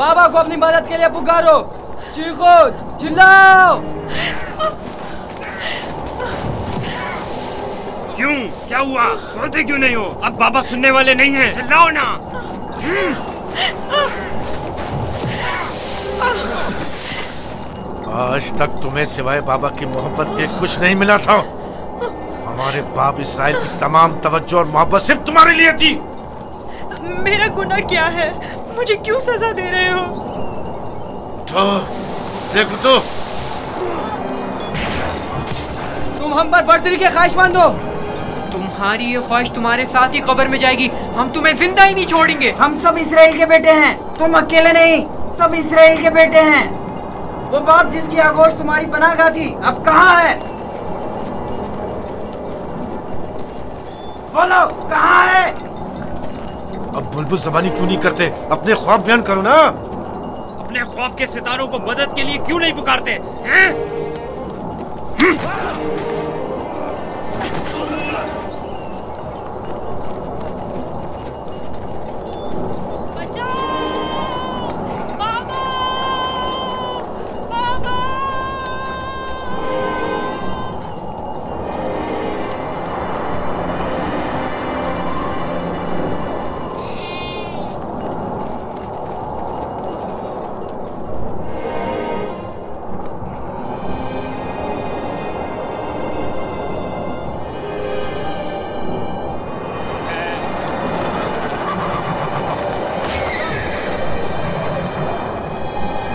बाबा को अपनी मदद के लिए पुकारो, चीखो, चिल्लाओ। क्यों, क्या हुआ? बोलते क्यों नहीं हो? अब बाबा सुनने वाले नहीं हैं, चिल्लाओ ना। आज तक तुम्हें सिवाय बाबा की मोहब्बत के कुछ नहीं मिला था। हमारे बाप इसराइल की तमाम तवज्जो और मोहब्बत सिर्फ तुम्हारे लिए थी। मेरा गुनाह क्या है? मुझे क्यों सजा दे रहे हो? उठो, देखो तो। तुम हम पर बर्तरी के ख्वाहिशमंद हो। तुम्हारी ये ख्वाहिश तुम्हारे साथ ही कब्र में जाएगी। हम तुम्हें जिंदा ही नहीं छोड़ेंगे। हम सब इसराइल के बेटे हैं, तुम अकेले नहीं, सब इसराइल के बेटे हैं। वो बाप जिसकी आगोश तुम्हारी पनाहगाह थी, अब कहाँ है? बोलो, कहाँ है? अब बुलबुल ज़बानी क्यों नहीं करते? अपने ख्वाब बयान करो ना। अपने ख्वाब के सितारों को मदद के लिए क्यों नहीं पुकारते हैं?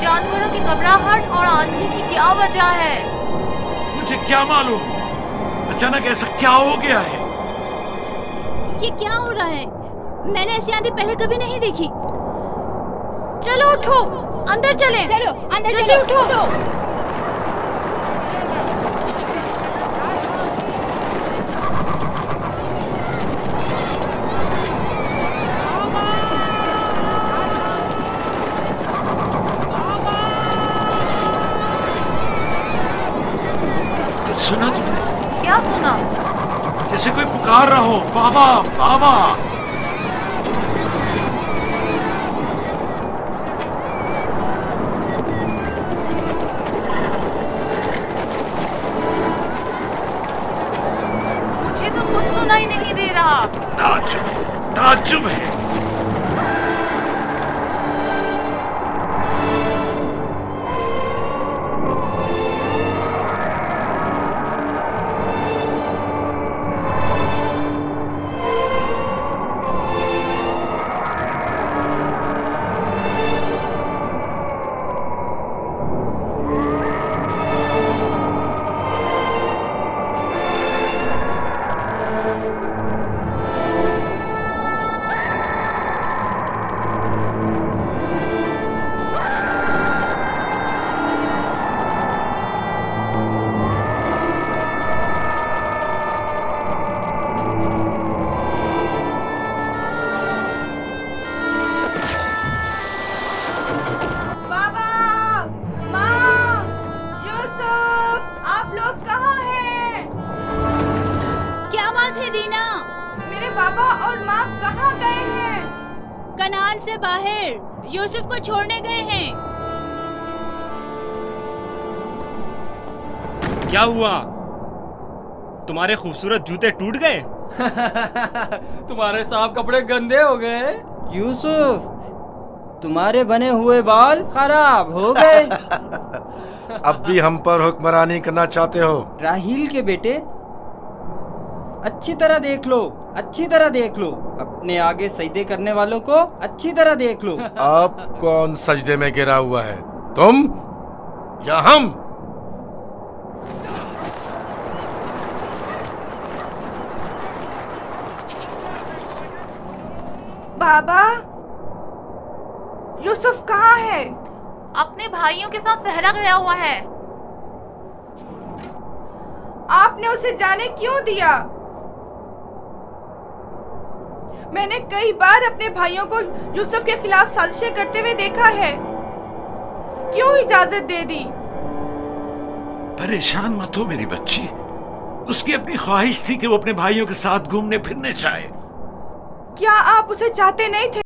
जानवरों की घबराहट और आंधी की क्या वजह है? मुझे क्या मालूम, अचानक ऐसा क्या हो गया है? ये क्या हो रहा है? मैंने ऐसी आंधी पहले कभी नहीं देखी। चलो उठो, अंदर चलें। चलो अंदर चलो, उठो। सुना तुमने? क्या सुना? जैसे कोई पुकार रहा हो, बाबा बाबा। मुझे तो कुछ सुनाई नहीं दे रहा। ताज्जुब है। बाबा और माँ कहाँ गए हैं? कनान से बाहर यूसुफ को छोड़ने गए हैं। क्या हुआ? तुम्हारे खूबसूरत जूते टूट गए? तुम्हारे साफ कपड़े गंदे हो गए। यूसुफ, तुम्हारे बने हुए बाल खराब हो गए। अब भी हम पर हुक्मरानी करना चाहते हो? राहील के बेटे, अच्छी तरह देख लो, अच्छी तरह देख लो। अपने आगे सजदे करने वालों को अच्छी तरह देख लो। अब कौन सजदे में गिरा हुआ है, तुम या हम? बाबा, यूसुफ कहाँ है? अपने भाइयों के साथ सहरा गया हुआ है। आपने उसे जाने क्यों दिया? मैंने कई बार अपने भाइयों को यूसुफ के खिलाफ साजिशें करते हुए देखा है। क्यों इजाजत दे दी? परेशान मत हो मेरी बच्ची। उसकी अपनी ख्वाहिश थी कि वो अपने भाइयों के साथ घूमने फिरने जाए। क्या आप उसे चाहते नहीं थे?